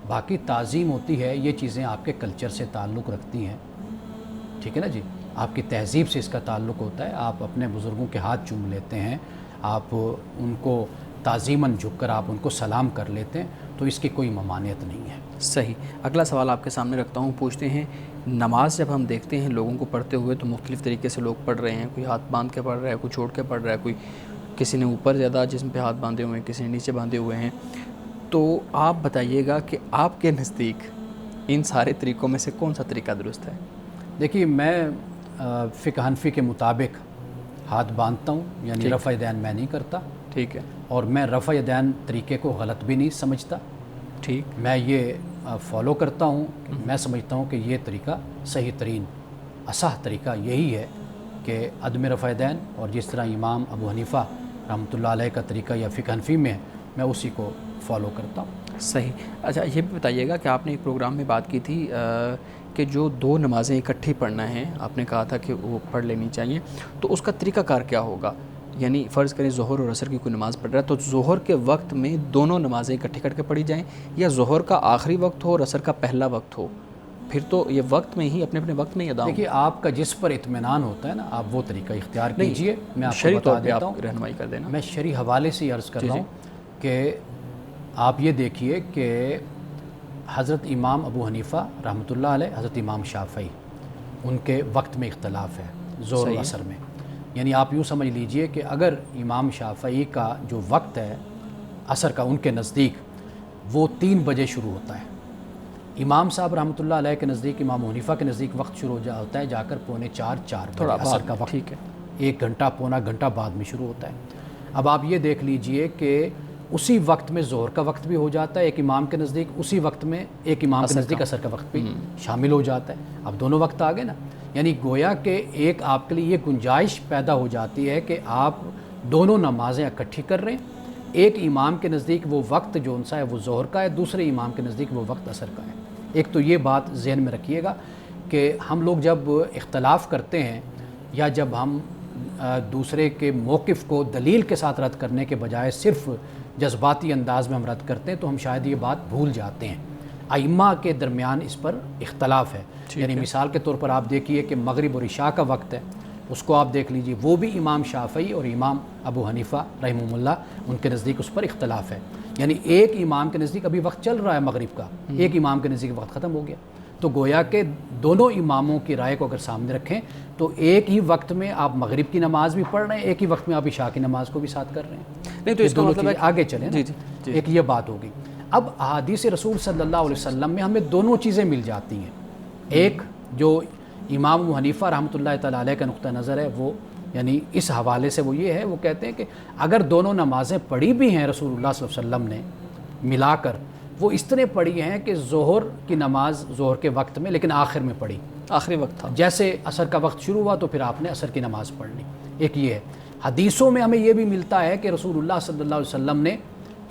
باقی تعظیم ہوتی ہے، یہ چیزیں آپ کے کلچر سے تعلق رکھتی ہیں، ٹھیک ہے نا جی، آپ کی تہذیب سے اس کا تعلق ہوتا ہے. آپ اپنے بزرگوں کے ہاتھ چوم لیتے ہیں، آپ ان کو تعظیماً جھک کر آپ ان کو سلام کر لیتے ہیں، تو اس کی کوئی ممانعت نہیں ہے. صحیح. اگلا سوال آپ کے سامنے رکھتا ہوں. پوچھتے ہیں نماز جب ہم دیکھتے ہیں لوگوں کو پڑھتے ہوئے تو مختلف طریقے سے لوگ پڑھ رہے ہیں، کوئی ہاتھ باندھ کے پڑھ رہا ہے، کوئی چھوڑ کے پڑھ رہا ہے، کوئی کسی نے اوپر زیادہ جسم پہ ہاتھ باندھے ہوئے ہیں، کسی نے نیچے باندھے ہوئے ہیں. تو آپ بتائیے گا کہ آپ کے نزدیک ان سارے طریقوں میں سے کون سا طریقہ درست ہے؟ دیکھیے، میں فقہ حنفی کے مطابق ہاتھ باندھتا ہوں، یعنی رفع یدین میں نہیں کرتا. ٹھیک ہے. اور میں رفع یدین طریقے کو غلط بھی نہیں سمجھتا. ٹھیک. میں یہ فالو کرتا ہوں، میں سمجھتا ہوں کہ یہ طریقہ صحیح ترین اصح طریقہ یہی ہے کہ عدم رفع یدین، اور جس طرح امام ابو حنیفہ رحمۃ اللہ علیہ کا طریقہ یا فقہ حنفی میں ہے، میں اسی کو فالو کرتا ہوں. صحیح. اچھا، یہ بھی بتائیے گا کہ آپ نے ایک پروگرام میں بات کی تھی کہ جو دو نمازیں اکٹھی پڑھنا ہے، آپ نے کہا تھا کہ وہ پڑھ لینی چاہیے، تو اس کا طریقہ کار کیا ہوگا؟ یعنی فرض کریں ظہر اور عصر کی کوئی نماز پڑھ رہا ہے تو ظہر کے وقت میں دونوں نمازیں اکٹھی کر کے پڑھی جائیں، یا ظہر کا آخری وقت ہو اور عصر کا پہلا وقت ہو؟ پھر تو یہ وقت میں ہی اپنے اپنے وقت میں ہی ادا ہوں. دیکھیے، آپ کا جس پر اطمینان ہوتا ہے نا، آپ وہ طریقہ اختیار کیجئے. میں آپ کو شرعی بتا طور پہ دیتا آپ ہوں، رہنمائی کر دینا. میں شرعی حوالے سے عرض کر رہا ہوں کہ آپ یہ دیکھیے کہ حضرت امام ابو حنیفہ رحمۃ اللہ علیہ، حضرت امام شافعی، ان کے وقت میں اختلاف ہے ظہر و عصر میں. یعنی آپ یوں سمجھ لیجئے کہ اگر امام شافعی کا جو وقت ہے عصر کا ان کے نزدیک وہ 3 بجے شروع ہوتا ہے، امام صاحب رحمۃ اللہ علیہ کے نزدیک، امام حنیفہ کے نزدیک وقت شروع ہوتا ہے جا کر 3:45 تھوڑا بجے عصر کا وقت. ٹھیک ہے. 1 گھنٹہ پونا گھنٹہ بعد میں شروع ہوتا ہے. اب آپ یہ دیکھ لیجئے کہ اسی وقت میں ظہر کا وقت بھی ہو جاتا ہے ایک امام کے نزدیک، اسی وقت میں ایک امام کے نزدیک عصر کا وقت بھی شامل ہو جاتا ہے. اب دونوں وقت آ گئے نا، یعنی گویا کہ ایک آپ کے لیے یہ گنجائش پیدا ہو جاتی ہے کہ آپ دونوں نمازیں اکٹھی کر رہے ہیں. ایک امام کے نزدیک وہ وقت جو ان سا ہے وہ ظہر کا ہے، دوسرے امام کے نزدیک وہ وقت عصر کا ہے. ایک تو یہ بات ذہن میں رکھیے گا کہ ہم لوگ جب اختلاف کرتے ہیں یا جب ہم دوسرے کے موقف کو دلیل کے ساتھ رد کرنے کے بجائے صرف جذباتی انداز میں ہم رد کرتے ہیں تو ہم شاید یہ بات بھول جاتے ہیں. ائمہ کے درمیان اس پر اختلاف ہے. یعنی مثال کے طور پر آپ دیکھیے کہ مغرب اور عشاء کا وقت ہے، اس کو آپ دیکھ لیجئے، وہ بھی امام شافعی اور امام ابو حنیفہ رحمہ اللہ ان کے نزدیک اس پر اختلاف ہے. یعنی ایک امام کے نزدیک ابھی وقت چل رہا ہے مغرب کا، ایک امام کے نزدیک وقت ختم ہو گیا. تو گویا کہ دونوں اماموں کی رائے کو اگر سامنے رکھیں تو ایک ہی وقت میں آپ مغرب کی نماز بھی پڑھ رہے ہیں، ایک ہی وقت میں آپ عشاء کی نماز کو بھی ساتھ کر رہے ہیں. نہیں تو اس کا مطلب ہے آگے چلیں نا. ایک یہ بات ہوگی. اب احادیث رسول صلی اللہ علیہ وسلم میں ہمیں دونوں چیزیں مل جاتی ہیں. ایک جو امام ابو حنیفہ رحمۃ اللہ تعالیٰ علیہ کا نقطہ نظر ہے وہ یعنی اس حوالے سے وہ یہ ہے، وہ کہتے ہیں کہ اگر دونوں نمازیں پڑھی بھی ہیں رسول اللہ صلی اللہ علیہ وسلم نے ملا کر، وہ اس طرح پڑھی ہیں کہ ظہر کی نماز ظہر کے وقت میں لیکن آخر میں پڑھی، آخری وقت تھا، جیسے عصر کا وقت شروع ہوا تو پھر آپ نے عصر کی نماز پڑھ لی. ایک یہ ہے. حدیثوں میں ہمیں یہ بھی ملتا ہے کہ رسول اللہ صلی اللہ علیہ وسلم نے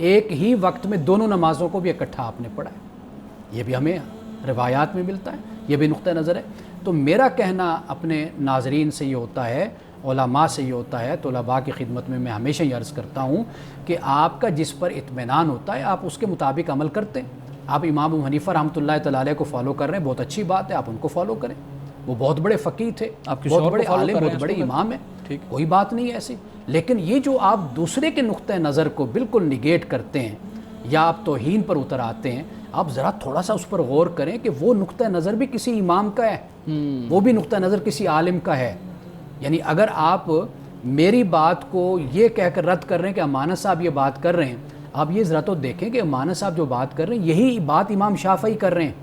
ایک ہی وقت میں دونوں نمازوں کو بھی اکٹھا آپ نے پڑھا ہے، یہ بھی ہمیں روایات میں ملتا ہے، یہ بھی نقطہ نظر ہے. تو میرا کہنا اپنے ناظرین سے یہ ہوتا ہے، علماء سے یہ ہوتا ہے، طلباء کی خدمت میں ہمیشہ یہ عرض کرتا ہوں کہ آپ کا جس پر اطمینان ہوتا ہے آپ اس کے مطابق عمل کرتے ہیں. آپ امام ابو حنیفہ رحمۃ اللہ تعالی علیہ کو فالو کر رہے ہیں، بہت اچھی بات ہے، آپ ان کو فالو کریں. وہ بہت بڑے فقیہ تھے، آپ بہت بڑے عالم، بہت بڑے امام ہیں، کوئی بات نہیں ہے ایسی. لیکن یہ جو آپ دوسرے کے نقطہ نظر کو بالکل نگیٹ کرتے ہیں یا آپ توہین پر اتر آتے ہیں، آپ ذرا تھوڑا سا اس پر غور کریں کہ وہ نقطہ نظر بھی کسی امام کا ہے، وہ بھی نقطہ نظر کسی عالم کا ہے. یعنی اگر آپ میری بات کو یہ کہہ کر رد کر رہے ہیں کہ امانت صاحب یہ بات کر رہے ہیں، آپ یہ ذرا تو دیکھیں کہ امانت صاحب جو بات کر رہے ہیں یہی بات امام شافعی کر رہے ہیں،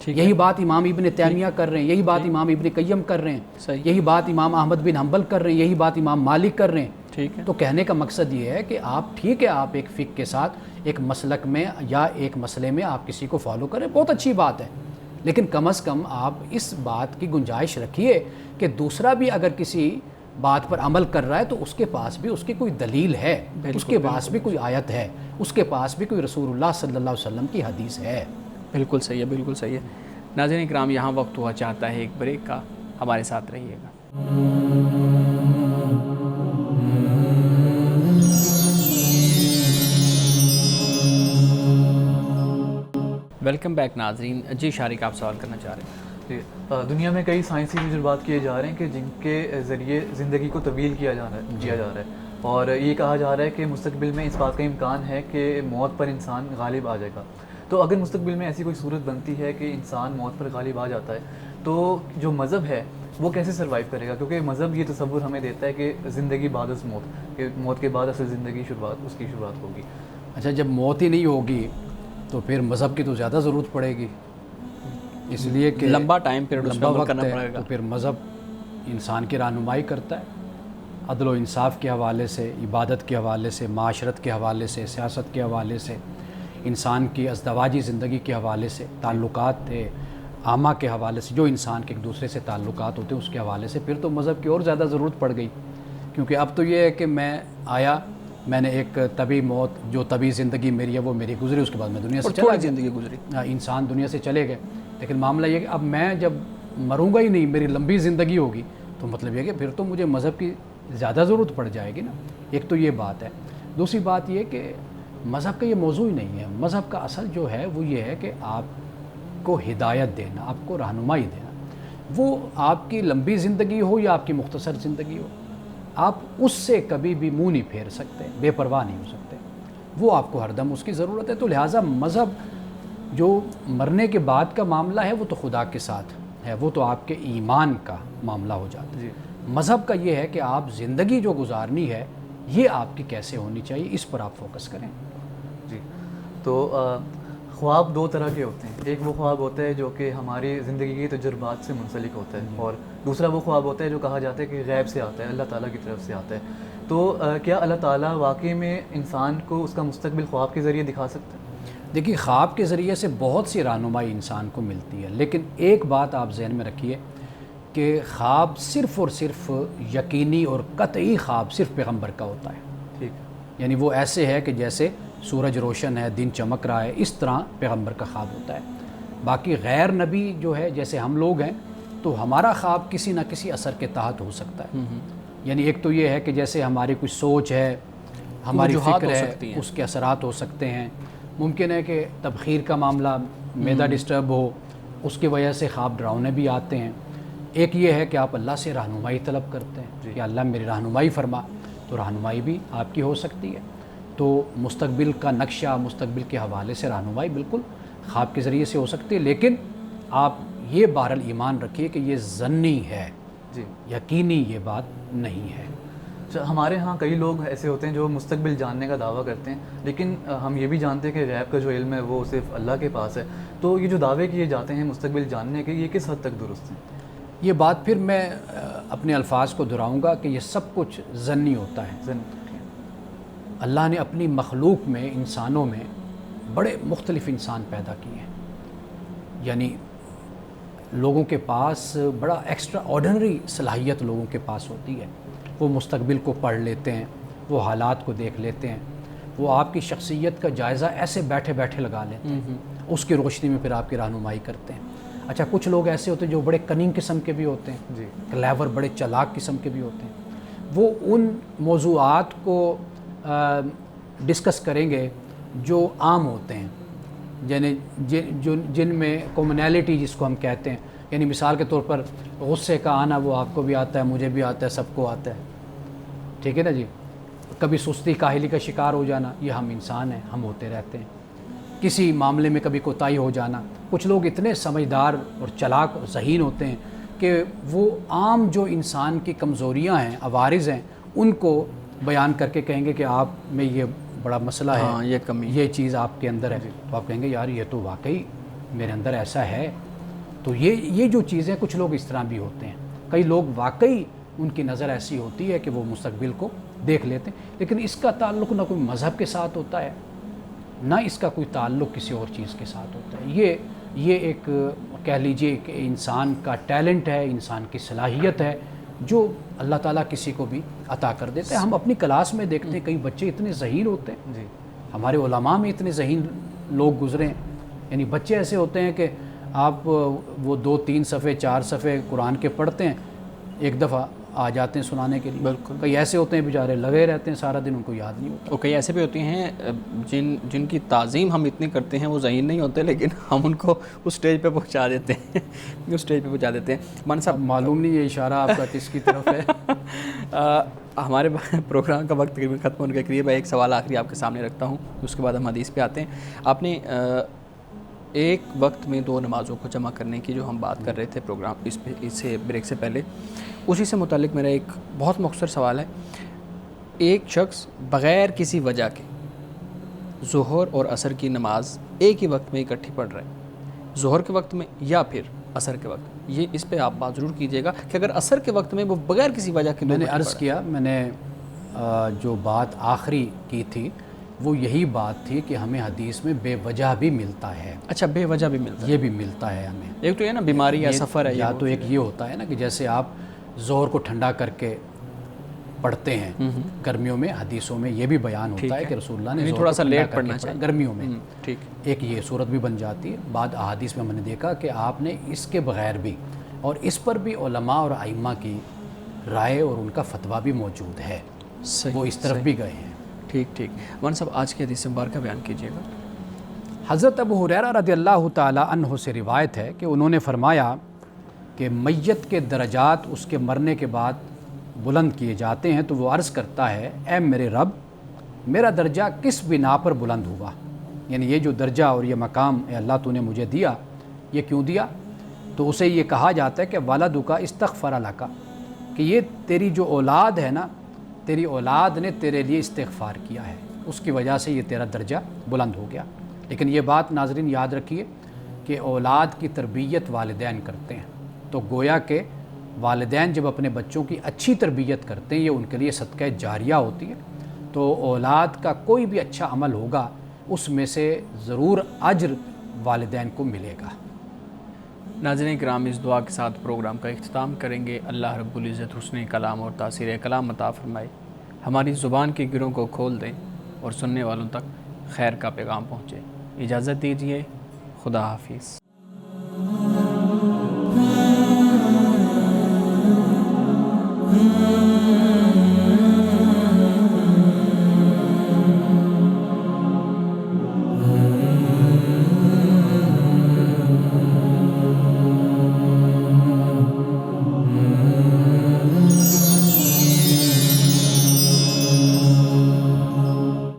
یہی بات امام ابن تیمیہ کر رہے ہیں، یہی بات امام ابن قیم کر رہے ہیں، یہی بات امام احمد بن حنبل کر رہے ہیں، یہی بات امام مالک کر رہے ہیں. تو کہنے کا مقصد یہ ہے کہ آپ ٹھیک ہے، آپ ایک فقہ کے ساتھ ایک مسلک میں یا ایک مسئلے میں آپ کسی کو فالو کریں، بہت اچھی بات ہے، لیکن کم از کم آپ اس بات کی گنجائش رکھیے کہ دوسرا بھی اگر کسی بات پر عمل کر رہا ہے تو اس کے پاس بھی اس کی کوئی دلیل ہے، اس کے پاس بھی کوئی آیت ہے، اس کے پاس بھی کوئی رسول اللہ صلی اللہ علیہ وسلم کی حدیث ہے. بالکل صحیح ہے، بالکل صحیح ہے. ناظرین اکرام، یہاں وقت ہوا چاہتا ہے ایک بریک کا، ہمارے ساتھ رہیے گا. ویلکم بیک ناظرین. جی شارق، آپ سوال کرنا چاہ رہے ہیں. جی، دنیا میں کئی سائنسی تجربات کیے جا رہے ہیں کہ جن کے ذریعے زندگی کو طویل کیا جا رہا ہے اور یہ کہا جا رہا ہے کہ مستقبل میں اس بات کا امکان ہے کہ موت پر انسان غالب آ جائے گا. تو اگر مستقبل میں ایسی کوئی صورت بنتی ہے کہ انسان موت پر غالب آ جاتا ہے تو جو مذہب ہے وہ کیسے سروائیو کرے گا؟ کیونکہ مذہب یہ تصور ہمیں دیتا ہے کہ زندگی بعد از موت، کہ موت کے بعد اصل زندگی اس کی شروعات ہوگی. اچھا، جب موت ہی نہیں ہوگی تو پھر مذہب کی تو زیادہ ضرورت پڑے گی، اس لیے کہ لمبا ٹائم پیریڈ لمبا وقت ہے. تو پھر مذہب انسان کی رہنمائی کرتا ہے عدل و انصاف کے حوالے سے، عبادت کے حوالے سے، معاشرت کے حوالے سے، سیاست کے حوالے سے، انسان کی ازدواجی زندگی کے حوالے سے، تعلقات عامہ کے حوالے سے، جو انسان کے ایک دوسرے سے تعلقات ہوتے ہیں اس کے حوالے سے. پھر تو مذہب کی اور زیادہ ضرورت پڑ گئی، کیونکہ اب تو یہ ہے کہ میں آیا، میں نے ایک طبی موت، جو طبی زندگی میری ہے وہ میری گزری، اس کے بعد میں دنیا سے چلا گیا. زندگی گزری، انسان دنیا سے چلے گئے، لیکن معاملہ یہ کہ اب میں جب مروں گا ہی نہیں، میری لمبی زندگی ہوگی، تو مطلب یہ کہ پھر تو مجھے مذہب کی زیادہ ضرورت پڑ جائے گی نا. ایک تو یہ بات ہے. دوسری بات یہ کہ مذہب کا یہ موضوع ہی نہیں ہے. مذہب کا اصل جو ہے وہ یہ ہے کہ آپ کو ہدایت دینا، آپ کو رہنمائی دینا. وہ آپ کی لمبی زندگی ہو یا آپ کی مختصر زندگی ہو، آپ اس سے کبھی بھی منہ نہیں پھیر سکتے، بے پرواہ نہیں ہو سکتے. وہ آپ کو ہر دم اس کی ضرورت ہے. تو لہٰذا مذہب جو مرنے کے بعد کا معاملہ ہے وہ تو خدا کے ساتھ ہے، وہ تو آپ کے ایمان کا معاملہ ہو جاتا ہے. مذہب کا یہ ہے کہ آپ زندگی جو گزارنی ہے یہ آپ کی کیسے ہونی چاہیے، اس پر آپ فوکس کریں. جی، تو خواب دو طرح کے ہوتے ہیں. ایک وہ خواب ہوتا ہے جو کہ ہماری زندگی کے تجربات سے منسلک ہوتا ہے، اور دوسرا وہ خواب ہوتا ہے جو کہا جاتا ہے کہ غیب سے آتا ہے، اللہ تعالیٰ کی طرف سے آتا ہے. تو کیا اللہ تعالیٰ واقعی میں انسان کو اس کا مستقبل خواب کے ذریعے دکھا سکتا ہے؟ دیکھیے، خواب کے ذریعے سے بہت سی رہنمائی انسان کو ملتی ہے، لیکن ایک بات آپ ذہن میں رکھیے کہ خواب صرف اور صرف یقینی اور قطعی خواب صرف پیغمبر کا ہوتا ہے. ٹھیک، یعنی وہ ایسے ہے کہ جیسے سورج روشن ہے، دن چمک رہا ہے، اس طرح پیغمبر کا خواب ہوتا ہے. باقی غیر نبی جو ہے، جیسے ہم لوگ ہیں، تو ہمارا خواب کسی نہ کسی اثر کے تحت ہو سکتا ہے. یعنی ایک تو یہ ہے کہ جیسے ہماری کچھ سوچ ہے، ہماری فکر ہے، اس کے اثرات ہو سکتے ہیں. ممکن ہے کہ تبخیر کا معاملہ، معدہ ڈسٹرب ہو، اس کی وجہ سے خواب ڈراؤنے بھی آتے ہیں. ایک یہ ہے کہ آپ اللہ سے رہنمائی طلب کرتے ہیں کہ اللہ میری رہنمائی فرما، تو رہنمائی بھی آپ کی ہو سکتی ہے. تو مستقبل کا نقشہ، مستقبل کے حوالے سے رہنمائی بالکل خواب کے ذریعے سے ہو سکتی ہے، لیکن آپ یہ بہرحال ایمان رکھیے کہ یہ ظنی ہے، جی، یقینی یہ بات نہیں ہے. ہمارے ہاں کئی لوگ ایسے ہوتے ہیں جو مستقبل جاننے کا دعویٰ کرتے ہیں، لیکن ہم یہ بھی جانتے ہیں کہ غیب کا جو علم ہے وہ صرف اللہ کے پاس ہے. تو یہ جو دعوے کیے جاتے ہیں مستقبل جاننے کے، یہ کس حد تک درست ہیں؟ یہ بات پھر میں اپنے الفاظ کو دہراؤں گا کہ یہ سب کچھ ضنی ہوتا ہے۔ اللہ نے اپنی مخلوق میں، انسانوں میں بڑے مختلف انسان پیدا کیے ہیں، یعنی لوگوں کے پاس بڑا ایکسٹرا آرڈنری صلاحیت لوگوں کے پاس ہوتی ہے۔ وہ مستقبل کو پڑھ لیتے ہیں، وہ حالات کو دیکھ لیتے ہیں، وہ آپ کی شخصیت کا جائزہ ایسے بیٹھے بیٹھے لگا لیتے ہیں، اس کی روشنی میں پھر آپ کی رہنمائی کرتے ہیں۔ اچھا، کچھ لوگ ایسے ہوتے ہیں جو بڑے کننگ قسم کے بھی ہوتے ہیں، کلیور، بڑے چالاک قسم کے بھی ہوتے ہیں۔ وہ ان موضوعات کو ڈسکس کریں گے جو عام ہوتے ہیں، یعنی جن میں کامنالٹی جس کو ہم کہتے ہیں، یعنی مثال کے طور پر غصے کا آنا وہ آپ کو بھی آتا ہے، مجھے بھی آتا ہے، سب کو آتا ہے، ٹھیک ہے نا جی۔ کبھی سستی کاہلی کا شکار ہو جانا، یہ ہم انسان ہیں، ہم ہوتے رہتے ہیں۔ کسی معاملے میں کبھی کوتاہی ہو جانا۔ کچھ لوگ اتنے سمجھدار اور چلاک اور ذہین ہوتے ہیں کہ وہ عام جو انسان کی کمزوریاں ہیں، عوارض ہیں، ان کو بیان کر کے کہیں گے کہ آپ میں یہ بڑا مسئلہ ہے، یہ کمی، یہ چیز آپ کے اندر ہے، تو آپ کہیں گے یار یہ تو واقعی میرے اندر ایسا ہے۔ تو یہ جو چیزیں، کچھ لوگ اس طرح بھی ہوتے ہیں۔ کئی لوگ واقعی ان کی نظر ایسی ہوتی ہے کہ وہ مستقبل کو دیکھ لیتے ہیں، لیکن اس کا تعلق نہ کوئی مذہب کے ساتھ ہوتا ہے، نہ اس کا کوئی تعلق کسی اور چیز کے ساتھ ہوتا ہے۔ یہ ایک کہہ لیجئے کہ انسان کا ٹیلنٹ ہے، انسان کی صلاحیت ہے جو اللہ تعالیٰ کسی کو بھی عطا کر دیتے ہیں۔ ہم اپنی کلاس میں دیکھتے ہیں کئی بچے اتنے ذہین ہوتے ہیں، ہمارے علماء میں اتنے ذہین لوگ گزرے ہیں، یعنی بچے ایسے ہوتے ہیں کہ آپ وہ 2-3 صفحے 4 صفحے قرآن کے پڑھتے ہیں، ایک دفعہ آ جاتے ہیں سنانے کے لیے۔ بالکل۔ کئی ایسے ہوتے ہیں بیچارے لگے رہتے ہیں سارا دن، ان کو یاد نہیں ہوتا۔ اور کئی ایسے بھی ہوتے ہیں جن کی تعظیم ہم اتنی کرتے ہیں، وہ ذہین نہیں ہوتے، لیکن ہم ان کو اس سٹیج پہ پہنچا دیتے ہیں، اس سٹیج پہ پہنچا دیتے ہیں۔ مان صاحب، معلوم نہیں یہ اشارہ آپ کا کس کی طرف ہے۔ ہمارے پروگرام کا وقت تقریباً ختم ہونے کے قریب ہے۔ ایک سوال آخری آپ کے سامنے رکھتا ہوں، اس کے بعد ہم حدیث پہ آتے ہیں۔ آپ نے ایک وقت میں 2 نمازوں کو جمع کرنے کی جو ہم بات کر رہے تھے پروگرام اس سے بریک سے پہلے، اسی سے متعلق میرا ایک بہت مختصر سوال ہے۔ ایک شخص بغیر کسی وجہ کے ظہر اور عصر کی نماز ایک ہی وقت میں اکٹھی پڑھ رہے ہیں، ظہر کے وقت میں یا پھر عصر کے وقت، یہ اس پہ آپ بات ضرور کیجیے گا کہ اگر عصر کے وقت میں وہ بغیر کسی وجہ کے، میں نے عرض کیا، میں نے جو بات آخری کی تھی وہ یہی بات تھی کہ ہمیں حدیث میں بے وجہ بھی ملتا ہے۔ اچھا، بے وجہ بھی ملتا ہے، یہ بھی ملتا ہے ہمیں۔ ایک تو یہ نا بیماری یا سفر ہے، یا تو ایک یہ ہوتا ہے نا کہ جیسے آپ ظہر کو ٹھنڈا کر کے پڑھتے ہیں گرمیوں میں، حدیثوں میں یہ بھی بیان ہوتا ہے کہ رسول اللہ نے تھوڑا سا لیٹ پڑھنا چاہیے گرمیوں میں، ٹھیک، ایک یہ صورت بھی بن جاتی ہے۔ بعد احادیث میں ہم نے دیکھا کہ آپ نے اس کے بغیر بھی، اور اس پر بھی علماء اور ائمہ کی رائے اور ان کا فتویٰ بھی موجود ہے، وہ اس طرف بھی گئے ہیں۔ ٹھیک ٹھیک۔ مولانا صاحب، آج کی حدیث مبارکہ بیان کیجیے گا۔ حضرت ابو ہریرہ رضی اللہ تعالی عنہ سے روایت ہے کہ انہوں نے فرمایا کہ میت کے درجات اس کے مرنے کے بعد بلند کیے جاتے ہیں، تو وہ عرض کرتا ہے اے میرے رب، میرا درجہ کس بنا پر بلند ہوا، یعنی یہ جو درجہ اور یہ مقام اے اللہ تو نے مجھے دیا، یہ کیوں دیا؟ تو اسے یہ کہا جاتا ہے کہ والدک استغفر لک، کہ یہ تیری جو اولاد ہے نا، تیری اولاد نے تیرے لیے استغفار کیا ہے، اس کی وجہ سے یہ تیرا درجہ بلند ہو گیا۔ لیکن یہ بات ناظرین یاد رکھیے کہ اولاد کی تربیت والدین کرتے ہیں، تو گویا کہ والدین جب اپنے بچوں کی اچھی تربیت کرتے ہیں، یہ ان کے لیے صدقہ جاریہ ہوتی ہے، تو اولاد کا کوئی بھی اچھا عمل ہوگا اس میں سے ضرور اجر والدین کو ملے گا۔ ناظرین کرام، اس دعا کے ساتھ پروگرام کا اختتام کریں گے۔ اللہ رب العزت حسن کلام اور تاثیر کلام عطا فرمائے، ہماری زبان کے گروں کو کھول دیں اور سننے والوں تک خیر کا پیغام پہنچے۔ اجازت دیجیے، خدا حافظ۔